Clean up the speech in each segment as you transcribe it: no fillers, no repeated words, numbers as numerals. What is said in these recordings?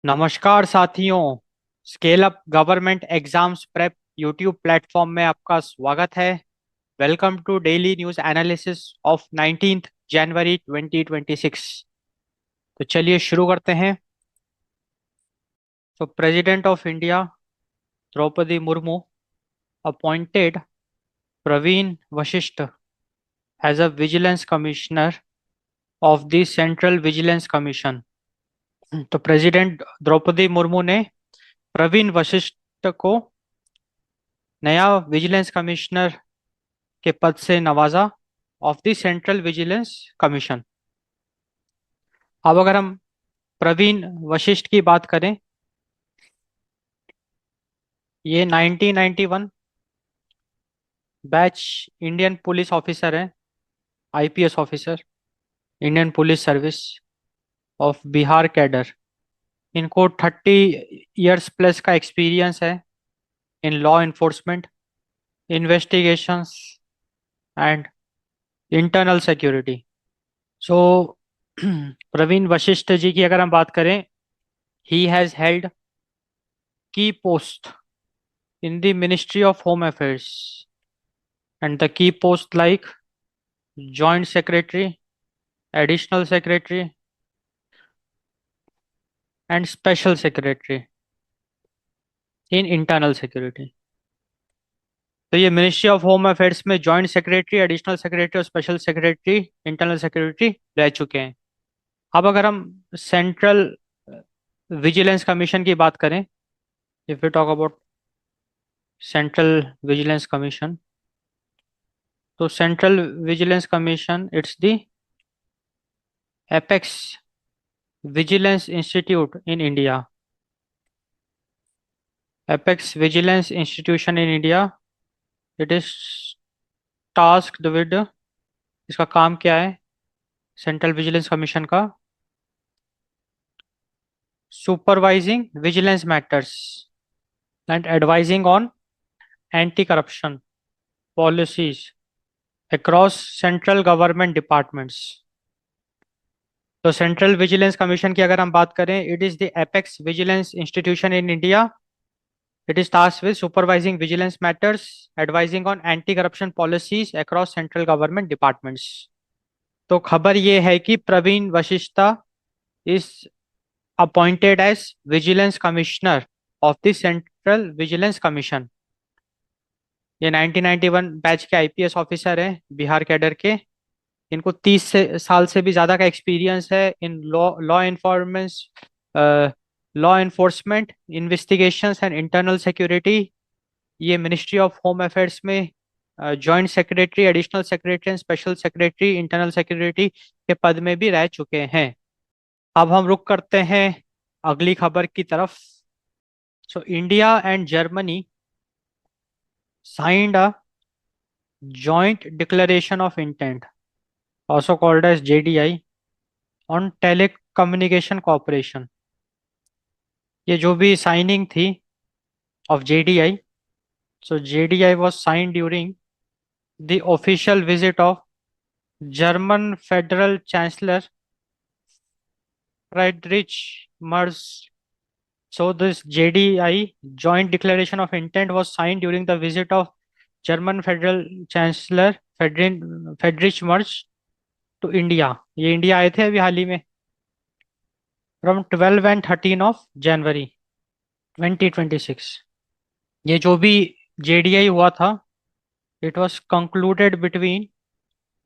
नमस्कार साथियों। Scale up government exams prep YouTube platform में आपका स्वागत है। Welcome to daily news analysis of 19th January 2026। तो चलिए शुरू करते हैं। तो president of India Droupadi Murmu appointed Praveen Vashishtha as a vigilance commissioner of the Central vigilance commission. तो प्रेसिडेंट द्रौपदी मुर्मू ने प्रवीण वशिष्ठ को नया विजिलेंस कमिश्नर के पद से नवाजा of the Central vigilance commission. अब अगर हम प्रवीण वशिष्ठ की बात करें, ये 1991 बैच इंडियन पुलिस ऑफिसर है, IPS officer, Indian police service of Bihar cadre. इनको 30 इयर्स प्लस का एक्सपीरियंस है in law enforcement, investigations and internal security. So Praveen Vashisht ji की अगर हम बात करें, he has held key post in the Ministry of Home Affairs, and the key posts like Joint Secretary, Additional Secretary, and Special Secretary in Internal Security। तो ये ministry of home affairs में joint secretary, additional secretary और special secretary internal security रह चुके हैं। अब अगर हम सेंट्रल विजिलेंस कमीशन की बात करें, if you talk about central vigilance commission, तो central vigilance commission it's the apex vigilance institute in India. Apex vigilance institution in India, it is tasked with, इसका काम क्या है सेंट्रल विजिलेंस कमीशन का? Supervising vigilance matters and advising on anti corruption policies across central government departments. तो central vigilance commission की अगर हम बात करें, it is the apex vigilance institution in India. It is tasked with supervising vigilance matters, advising on anti-corruption policies across central government departments। तो खबर ये है कि Praveen Vashishtha is appointed as vigilance commissioner of the Central vigilance Commission. ये 1991 batch के IPS officer हैं Bihar cadre के। इनको 30 साल से भी ज़्यादा का एक्सपीरियंस है in law enforcement, investigations and internal security. ये मिनिस्ट्री ऑफ होम अफेयर्स में joint secretary, additional secretary and special secretary internal security के पद में भी रह चुके हैं। अब हम रुक करते हैं अगली खबर की तरफ। So India and Germany signed a joint declaration of intent, also called as JDI, on telecommunication cooperation। ये जो भी साइनिंग थी of JDI, so JDI was signed during the official visit of German Federal Chancellor Friedrich Merz। So this JDI, Joint Declaration of Intent, was signed during the visit of German Federal Chancellor Friedrich Merz to India। ये India आए थे अभी हाल ही में, from 12 and 13 of January 2026। ये जो भी JDI हुआ था, it was concluded between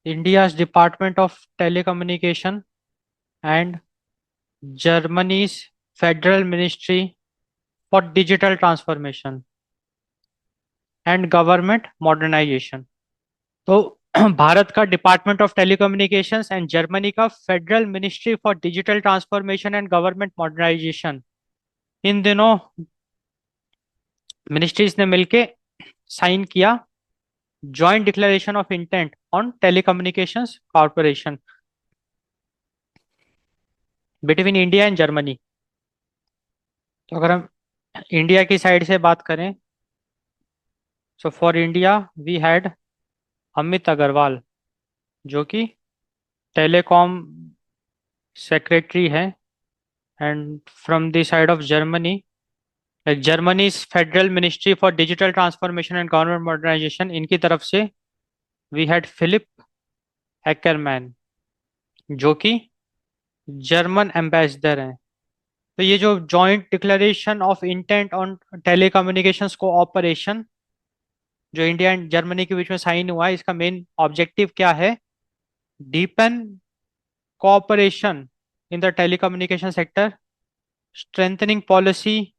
India's department of telecommunication and Germany's federal ministry for digital transformation and government modernisation. तो भारत का department of telecommunications and Germany का federal ministry for digital transformation and government modernisation, इन दिनों ministries ने मिलके sign किया joint declaration of intent on telecommunications corporation between India and Germany. तो अगर हम इंडिया की साइड से बात करें, so for India we had Amit Agarwal, जो कि टेलीकॉम सेक्रेटरी है And from the side of Germany, like Germany's Federal Ministry for Digital Transformation and Government Modernization, इनकी तरफ से we had Philip Ackermann, जो कि जर्मन एम्बेसडर हैं। तो ये जो joint declaration of intent on telecommunications cooperation जो इंडिया एंड जर्मनी के बीच में साइन हुआ है, इसका मेन ऑब्जेक्टिव क्या है? Deepen cooperation in the telecommunication sector, strengthening policy.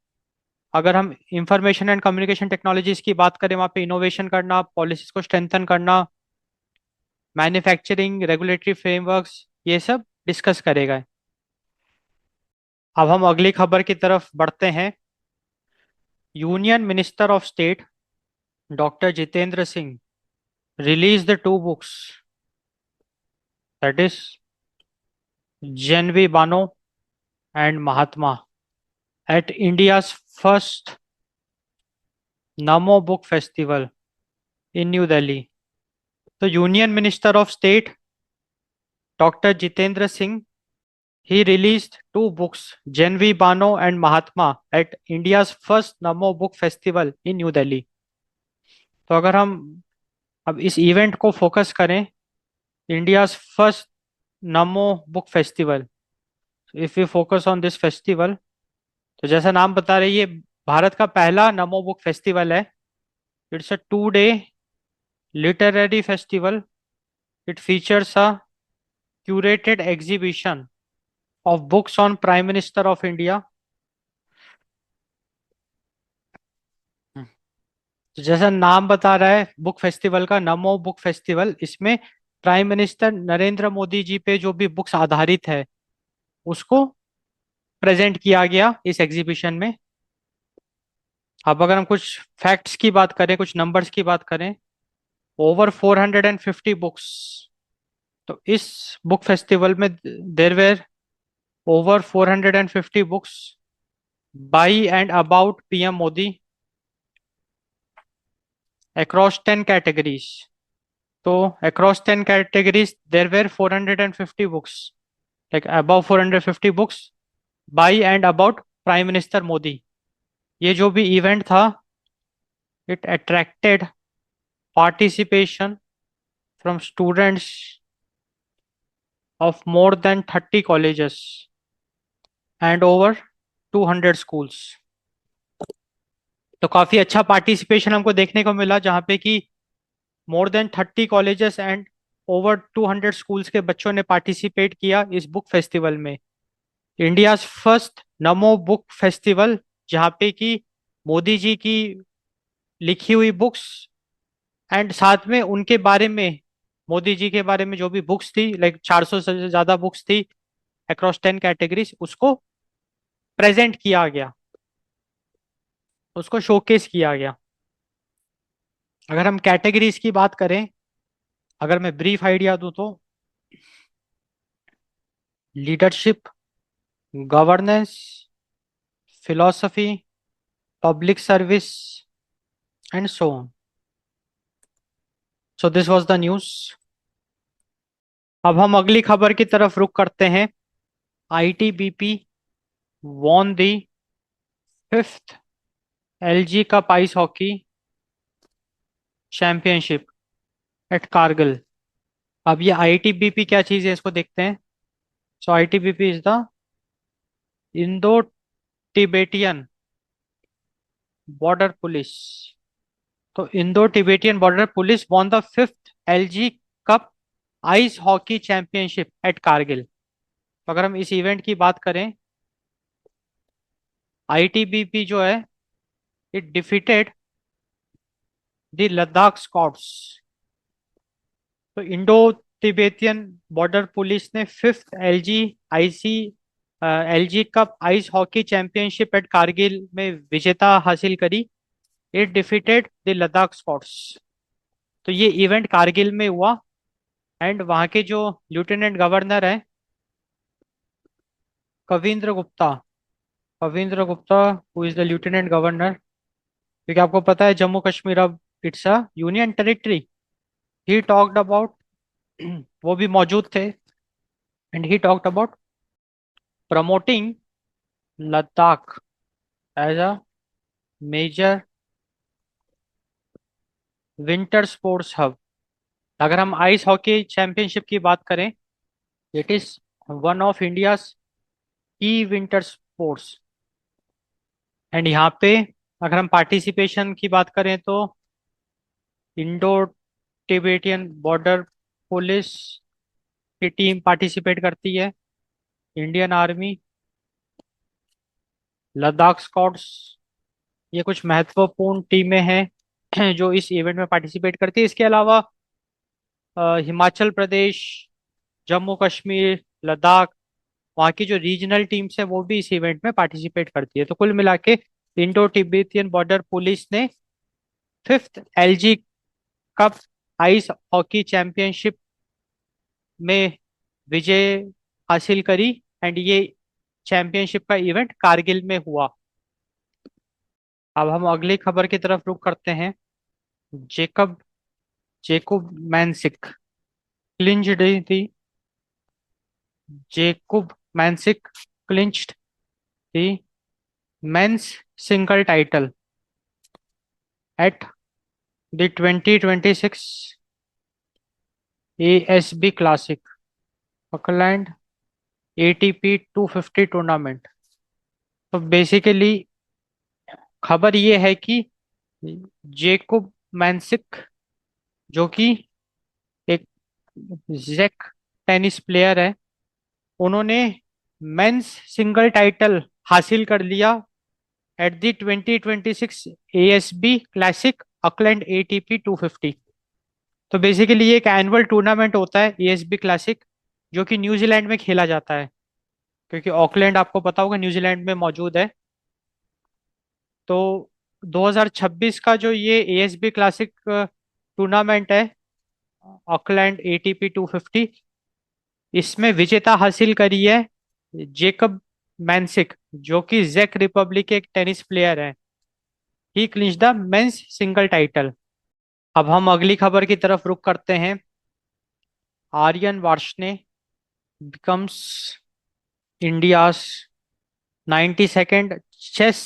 अगर हम इंफॉर्मेशन एंड कम्युनिकेशन टेक्नोलॉजीज की बात करें, वहाँ पे इनोवेशन करना, पॉलिसीज को स्ट्रेंथन करना, मैन्युफैक्चरिंग, रेगुलेटरी फ्रेमवर्क्स, ये सब डिस्कस करेगा। अब हम अगली खबर की तरफ बढ़ते हैं। Union minister of state doctor Jitendra Singh released the two books, that is Genvi Bano and Mahatma, at India's first Namo Book Festival in New Delhi. The Union Minister of State Dr. Jitendra Singh, he released two books, Genvi Bano and Mahatma, at India's first Namo Book Festival in New Delhi. तो अगर हम अब इस event को focus करें, India's first NaMo book festival, if you focus on this festival, तो जैसा नाम बता रही है, भारत का पहला नमो बुक फेस्टिवल है। It's a 2 day literary festival. It features a curated exhibition of books on prime minister of India. तो जैसा नाम बता रहा है बुक फेस्टिवल का, नमो बुक फेस्टिवल, इसमें प्राइम मिनिस्टर नरेंद्र मोदी जी पे जो भी बुक्स आधारित है उसको प्रेजेंट किया गया इस एग्जीबिशन में। अब अगर हम कुछ फैक्ट्स की बात करें, कुछ नंबर्स की बात करें, ओवर 450 बुक्स। तो इस बुक फेस्टिवल में there were over 450 books by and about PM Modi across 10 categories. तो across 10 categories there were 450 books, like about 450 books by and about prime minister Modi. ये जो भी इवेंट था, it attracted participation from students of more than 30 colleges and over 200 schools। तो काफी अच्छा participation हमको देखने को मिला, जहाँ पे कि more than 30 colleges and over 200 schools के बच्चों ने पार्टिसिपेट किया इस बुक फेस्टिवल में। इंडिया फर्स्ट नमो बुक फेस्टिवल, जहाँ पे कि मोदी जी की लिखी हुई बुक्स एंड साथ में उनके बारे में, मोदी जी के बारे में जो भी बुक्स थी, लाइक 400 से ज्यादा बुक्स थी अक्रॉस 10 कैटेगरीज, उसको प्रेजेंट किया गया, उसको शोकेस किया गया। अगर हम कैटेगरीज की बात करें, अगर मैं ब्रीफ आइडिया दूं तो leadership, governance, philosophy, public service and so on. So this was the news. अब हम अगली खबर की तरफ रुख करते हैं। ITBP won the fifth LG cup ice hockey championship at Kargil. अब ये आईटीबीपी क्या चीज है, इसको देखते हैं। So ITBP is the Indo Tibetan border police. तो Indo Tibetan border police won the fifth LG cup ice hockey championship at Kargil. तो अगर हम इस इवेंट की बात करें, आईटीबीपी जो है, it defeated the Ladakh squads. तो इंडो तिबेतियन बॉर्डर पुलिस ने fifth LG cup ice hockey championship at Kargil में विजेता हासिल करी। It defeated the Ladakh squads. तो ये इवेंट कारगिल में हुआ एंड वहाँ के जो लेफ्टिनेंट गवर्नर है Kavindra Gupta, Kavindra Gupta who is the lieutenant governor, क्योंकि आपको पता है जम्मू कश्मीर अब it's a union territory, he talked about वो भी मौजूद थे and he talked about promoting Ladakh as a major winter sports hub. अगर हम आइस हॉकी चैंपियनशिप की बात करें, it is one of India's key winter sports. And यहाँ पे अगर हम पार्टिसिपेशन की बात करें तो इंडो टिबेटियन बॉर्डर पुलिस की टीम पार्टिसिपेट करती है, इंडियन आर्मी, लद्दाख स्कॉट्स। ये कुछ महत्वपूर्ण टीमें हैं जो इस इवेंट में पार्टिसिपेट करती है। इसके अलावा हिमाचल प्रदेश, जम्मू कश्मीर, लद्दाख, वहाँ की जो रीजनल टीम्स है वो भी इस इवेंट में पार्टिसिपेट करती है। तो कुल मिला के इंडो तिब्बतियन बॉर्डर पुलिस ने fifth LG cup ice hockey championship में विजय हासिल करी। एंड ये चैंपियनशिप का इवेंट कारगिल में हुआ। अब हम अगली खबर की तरफ रुख करते हैं। जेकब जेकुब मैनसिक क्लिंच्ड थी जेकुब मैनसिक क्लिंच्ड थी mains single title at the 2026 ASB classic Auckland ATP 250 tournament. तो बेसिकली खबर ये है कि जेकुब मैनसिक, जो कि एक जैक टेनिस प्लेयर है, उन्होंने मेंस सिंगल टाइटल हासिल कर लिया at the 2026 ASB classic Auckland ATP 250। तो बेसिकली ये एक एनुअल टूर्नामेंट होता है ASB क्लासिक, जो कि न्यूजीलैंड में खेला जाता है, क्योंकि ऑकलैंड आपको पता होगा न्यूजीलैंड में मौजूद है। तो 2026 का जो ये ASB क्लासिक टूर्नामेंट है, ऑकलैंड ATP 250, इसमें विजेता हासिल करी है जेकब मैनसिक, जो कि जेक रिपब्लिक के एक टेनिस प्लेयर है। He clinch the men's single title. अब हम अगली खबर की तरफ रुख करते हैं। Aryan Varshney becomes India's 92nd chess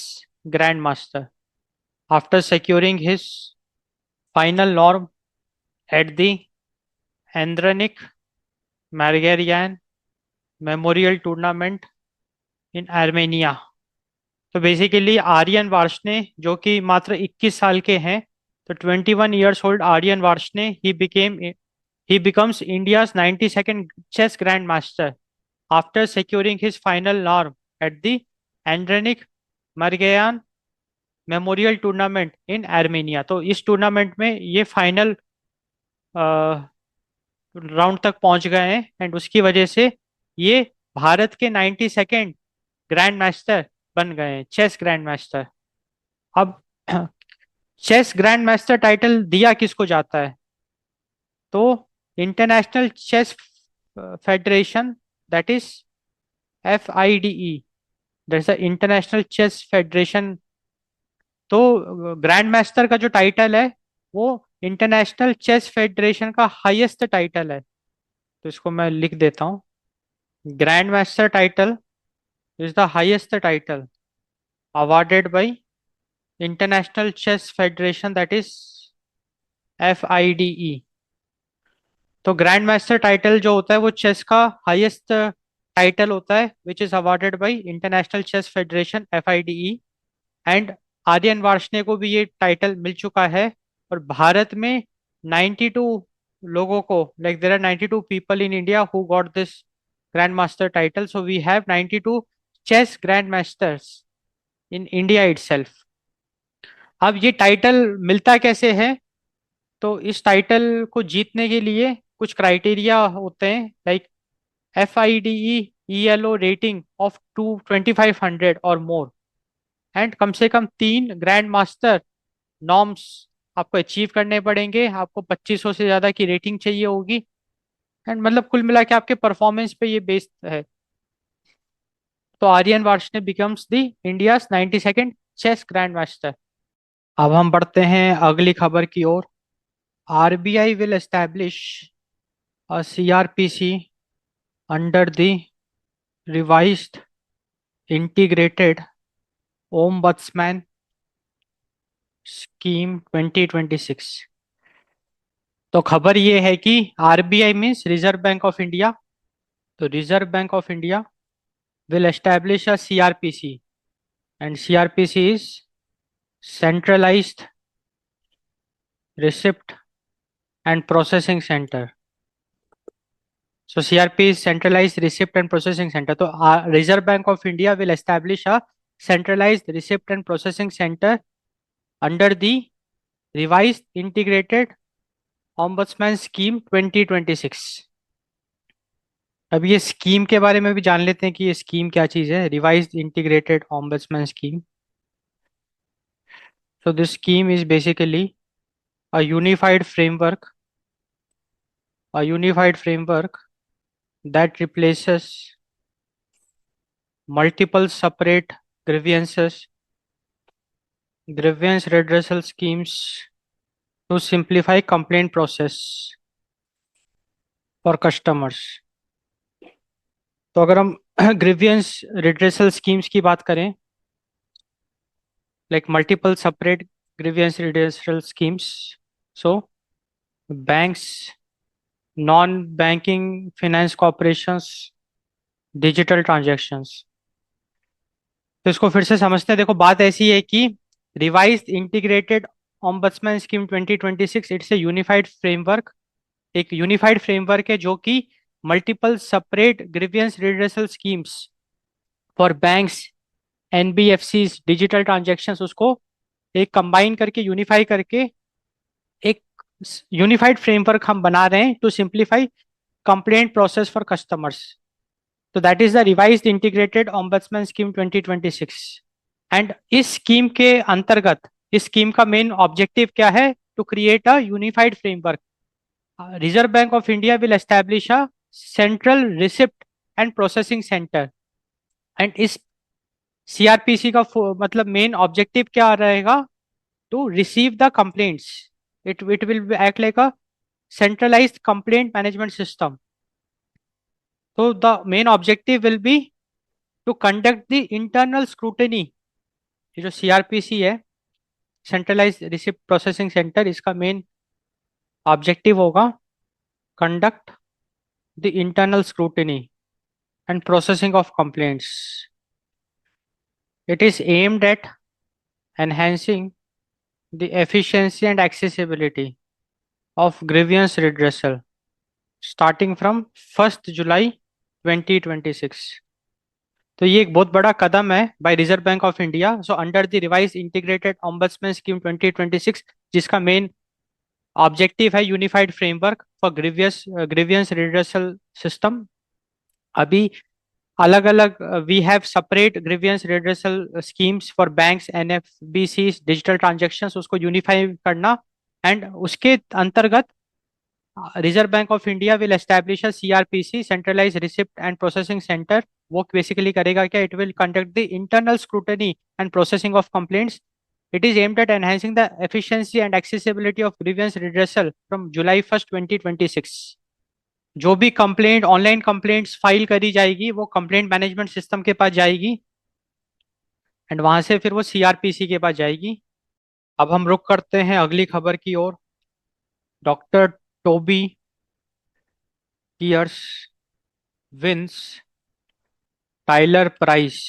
grandmaster after securing his final norm at the Andranik Margarian Memorial Tournament in Armenia। तो बेसिकली आर्यन वार्ष्णे, जो कि मात्र 21 साल के हैं, तो 21 years old Aryan Varshney, he becomes India's 92nd chess grandmaster after securing his final norm at the Andranik Margarian memorial tournament in Armenia. तो इस टूर्नामेंट में ये फाइनल राउंड तक पहुंच गए हैं, एंड उसकी वजह से ये भारत के 92nd ग्रैंड मास्टर बन गए हैं, चेस ग्रैंड मास्टर। अब चेस ग्रैंड मास्टर टाइटल दिया किसको जाता है? तो international chess federation, that is FIDE, that is the international chess federation. तो ग्रैंड मास्टर का जो टाइटल है वो इंटरनेशनल चेस फेडरेशन का हाईएस्ट टाइटल है। तो इसको मैं लिख देता हूँ। Grand master title is the highest title awarded by international chess federation, that is FIDE। तो ग्रैंड मास्टर टाइटल जो होता है वो चेस का हाईएस्ट टाइटल होता है, which is awarded by international chess federation FIDE। And Aryan Varshney को भी ये टाइटल मिल चुका है। और भारत में 92 लोगों को, like there are 92 people in India who got this grand master title, so we have 92 chess grand masters in India itself. अब ये टाइटल मिलता कैसे है? तो इस टाइटल को जीतने के लिए कुछ क्राइटेरिया होते हैं, like FIDE ELO rating of 2500 और मोर, एंड कम से कम 3 ग्रैंड मास्टर नॉर्म्स आपको अचीव करने पड़ेंगे। आपको 2500 से ज्यादा की रेटिंग चाहिए होगी। एंड मतलब कुल मिला के आपके परफॉर्मेंस पे ये बेस्ड है। तो Aryan Varshney becomes the India 92nd chess grand master. अब हम बढ़ते हैं अगली खबर की ओर। RBI will establish CRPC under the revised integrated ombudsman scheme 2026। तो खबर ये है कि RBI means reserve bank of India, तो reserve bank of India will establish a CRPC, and CRPC is centralized receipt and processing center. So CRP is centralized receipt and processing center. So Reserve Bank of India will establish a centralized receipt and processing center under the revised integrated ombudsman scheme 2026। अब ये scheme के बारे में भी जान लेते हैं कि ये स्कीम क्या चीज है, revised integrated ombudsman scheme। So this scheme is basically a unified framework, a unified framework that replaces multiple separate grievances, grievance redressal schemes to simplify complaint process for customers। तो अगर हम ग्रीवियंस रिड्रेसल स्कीम्स की बात करें, like multiple separate grievance redressal schemes, so banks, non banking finance corporations, digital transactions. तो इसको फिर से समझते हैं। देखो बात ऐसी है कि revised integrated ombudsman scheme 2026 it's a unified framework, एक यूनिफाइड फ्रेमवर्क है जो कि multiple separate grievance redressal schemes for banks, NBFCs, digital transactions, उसको एक कंबाइन करके यूनिफाई करके एक यूनिफाइड फ्रेमवर्क हम बना रहे हैं to simplify complaint process for customers. तो that is the revised integrated ombudsman scheme 2026। And इस स्कीम के अंतर्गत, इस स्कीम का मेन ऑब्जेक्टिव क्या है? To create a unified framework. Reserve bank of India will establish a central receipt and processing centre. And इस CRPC का मतलब मेन ऑब्जेक्टिव क्या रहेगा? To receive the complaints, it will act like a centralized complaint management system. So the main objective will be to conduct the internal scrutiny। ये जो CrPC है, centralise receipt processing centre, इसका main objective होगा conduct the internal scrutiny and processing of complaints. It is aimed at enhancing the efficiency and accessibility of grievance redressal starting from 1st July 2026। तो ये एक बहुत बड़ा कदम है by reserve bank of India. So under the revise integrated ombudsman scheme 2026, जिसका main objective है unified framework for grievance redressal system. अभी अलग अलग we have separate grievance redressal schemes for banks, NFBC, digital transactions, उसको unify करना। And उसके अंतर्गत reserve bank of India will establish a CRPC, centralise receipt and processing centre. वो basically करेगा क्या? It will conduct the internal scrutiny and processing of complaints. It is aimed at enhancing the efficiency and accessibility of grievance redressal from July 1st 2026। जो भी complaint, online complaints file करी जाएगी वो complaint management system के पास जाएगी and वहां से फिर वो सीआरपीसी के पास जाएगी। अब हम रुक करते हैं अगली खबर की ओर। Doctor Toby Kiers wins Tyler prize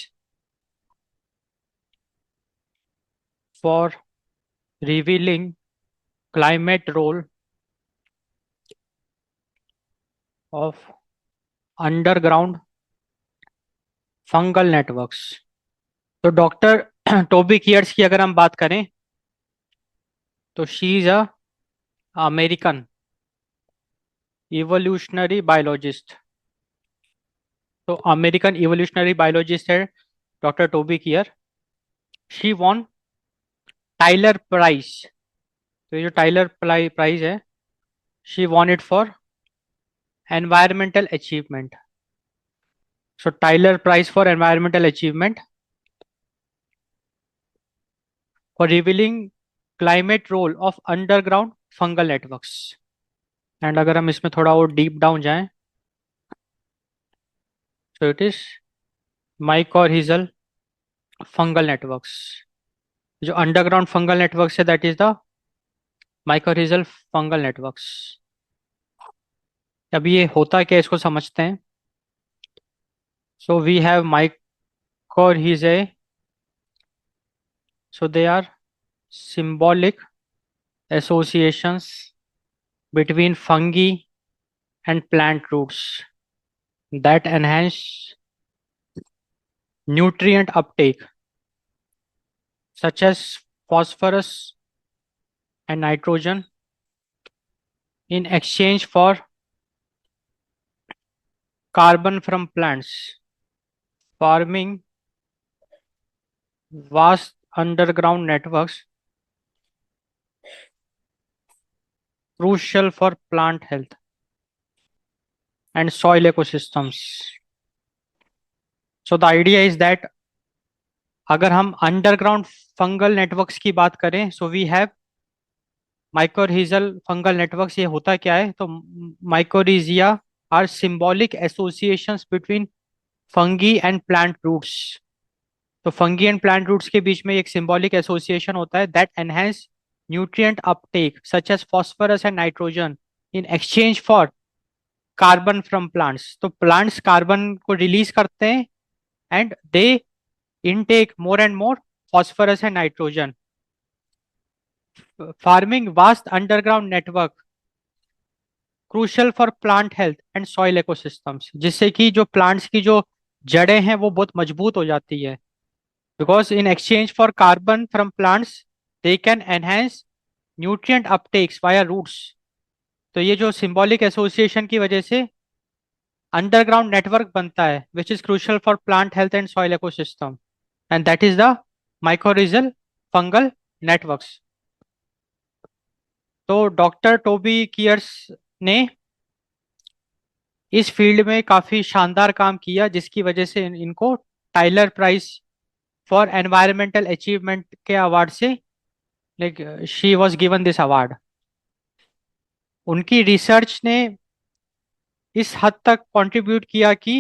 for revealing climate role of underground fungal networks. तो डॉक्टर टोबी कियर्स की अगर हम बात करें तो she is a American evolutionary biologist. तो अमेरिकन इवोल्यूशनरी बायोलॉजिस्ट है doctor Toby Kier. She won Tyler prize. तो ये जो टाइलर प्राइज है, she won it for environmental achievement. So Tyler prize for environmental achievement for revealing climate role of underground fungal networks. And अगर हम इसमें थोड़ा और डीप डाउन जाएं, so it is mycorrhizal fungal networks. जो underground fungal networks है that is the mycorrhizal fungal networks. अब ये होता क्या है इसको समझते हैं। So we have mycorrhizae, so they are symbolic associations between fungi and plant roots that enhance nutrient uptake, such as phosphorus and nitrogen, in exchange for carbon from plants, forming vast underground networks crucial for plant health and soil ecosystems. So the idea is that अगर हम underground fungal networks की बात करें, so we have mycorrhizal fungal networks. ये होता क्या है, तो mycorrhizae are symbolic associations between fungi and plant roots. तो फंगी एंड प्लांट रूट्स के बीच में एक सिंबॉलिक एसोसिएशन होता है that enhance nutrient uptake such as phosphorus and nitrogen in exchange for carbon from plants. तो प्लांट्स कार्बन को release करते हैं and they intake more and more phosphorus and nitrogen, farming vast underground network crucial for plant health and soil ecosystems, जिससे कि जो plants की जो जड़ें हैं वो बहुत मजबूत हो जाती है। Because in exchange for carbon from plants they can enhance nutrient uptakes via roots. तो ये जो सिंबॉलिक एसोसिएशन की वजह से अंडरग्राउंड नेटवर्क बनता है which is crucial for plant health and soil ecosystem, and that is the mycorrhizal fungal networks. तो doctor Toby Kiers ने इस फील्ड में काफी शानदार काम किया, जिसकी वजह से इनको Tyler prize for environmental achievement के अवार्ड से like she was given this award. उनकी रिसर्च ने इस हद तक कंट्रीब्यूट किया कि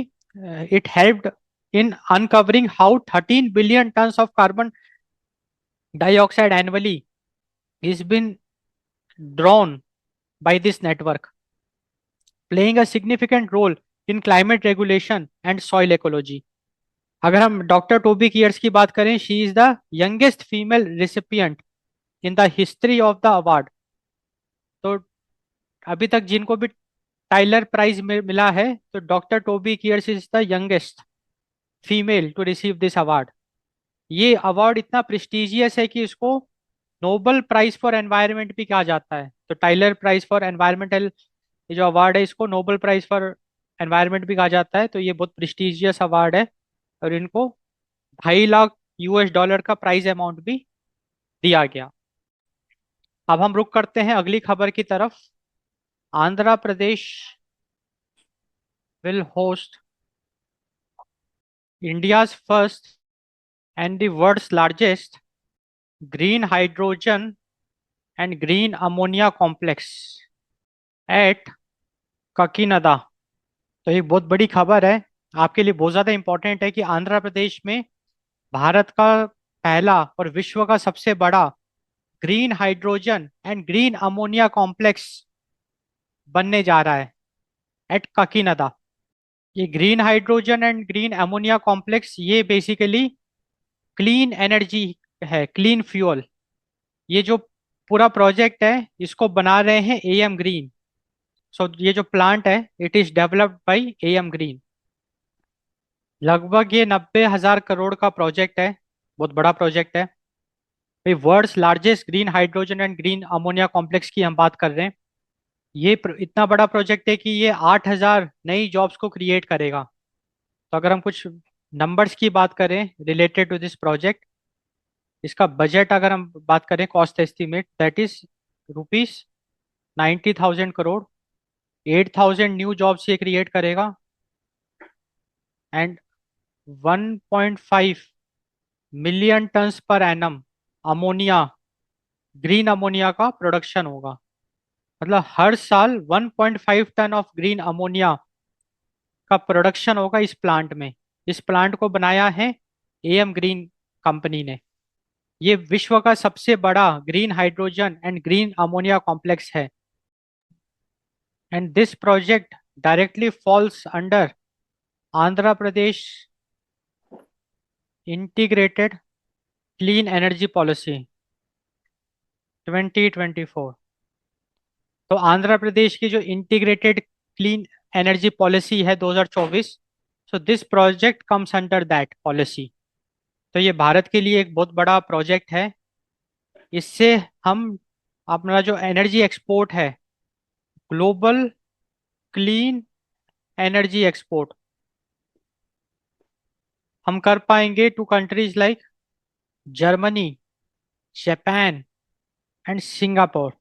it helped in uncovering how 13 billion tons of carbon dioxide annually is been drawn by this network, playing a significant role in climate regulation and soil ecology. अगर हम doctor Toby Kiers की बात करें, she is the youngest female recipient in the history of the award. तो अभी तक जिनको भी टाइलर प्राइज मिला है, तो doctor Toby Kiers is the youngest female to receive this award. ये अवार्ड इतना प्रेस्टिजियस है कि इसको नोबल प्राइज फॉर एनवायरनमेंट भी कहा जाता है। तो टाइलर प्राइज फॉर एनवायरमेंटल, ये जो अवार्ड है इसको नोबेल प्राइज फॉर एनवायरनमेंट भी कहा जाता है। तो ये बहुत प्रेस्टिजियस अवार्ड है और इनको 2.5 लाख यूएस डॉलर का प्राइज अमाउंट भी दिया गया। अब हम रुक करते हैं अगली खबर की तरफ। Andhra Pradesh will host India's first and the world's largest green hydrogen and green ammonia complex at Kakinada. तो ये बहुत बड़ी खबर है, आपके लिए बहुत ज़्यादा इंपॉर्टेंट है कि आंध्र प्रदेश में भारत का पहला और विश्व का सबसे बड़ा green hydrogen and green ammonia complex बनने जा रहा है एट काकीनदा। ये green hydrogen and green ammonia complex ये बेसिकली क्लीन एनर्जी है, क्लीन फ्यूल। ये जो पूरा प्रोजेक्ट है इसको बना रहे हैं एएम ग्रीन। सो ये जो प्लांट है it is developed by am green. लगभग ये 90,000 करोड़ का प्रोजेक्ट है, बहुत बड़ा प्रोजेक्ट है। भाई world's largest green hydrogen and green ammonia complex की हम बात कर रहे हैं। ये इतना बड़ा प्रोजेक्ट है कि ये 8,000 नई जॉब्स को क्रिएट करेगा। तो अगर हम कुछ नंबर्स की बात करें रिलेटेड टू दिस प्रोजेक्ट, इसका बजट अगर हम बात करें cost estimate that is ₹90,000 crore. 8,000 new jobs ये क्रिएट करेगा and 1.5 million turns per annum ammonia, green ammonia का प्रोडक्शन होगा। मतलब हर साल 1.5 टन ऑफ ग्रीन अमोनिया का प्रोडक्शन होगा इस प्लांट में। इस प्लांट को बनाया है एएम ग्रीन कंपनी ने। ये विश्व का सबसे बड़ा green hydrogen and green ammonia complex है। And this project directly falls under Andhra Pradesh integrated clean energy policy 2024। तो आंध्र प्रदेश की जो इंटीग्रेटेड क्लीन एनर्जी पॉलिसी है 2024, so this project comes under that policy. तो ये भारत के लिए एक बहुत बड़ा प्रोजेक्ट है। इससे हम अपना जो एनर्जी एक्सपोर्ट है, ग्लोबल क्लीन एनर्जी एक्सपोर्ट, हम कर पाएंगे to countries like Germany, Japan and Singapore.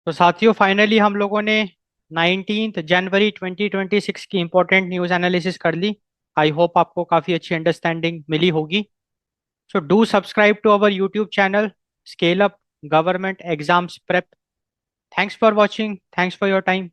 तो साथियों, फाइनली हम लोगों ने 19 जनवरी 2026 की इंपॉर्टेंट न्यूज़ एनालिसिस कर ली। आई होप आपको काफ़ी अच्छी अंडरस्टैंडिंग मिली होगी। So do subscribe to our YouTube channel scale up government exams prep. Thanks for watching, thanks for your time.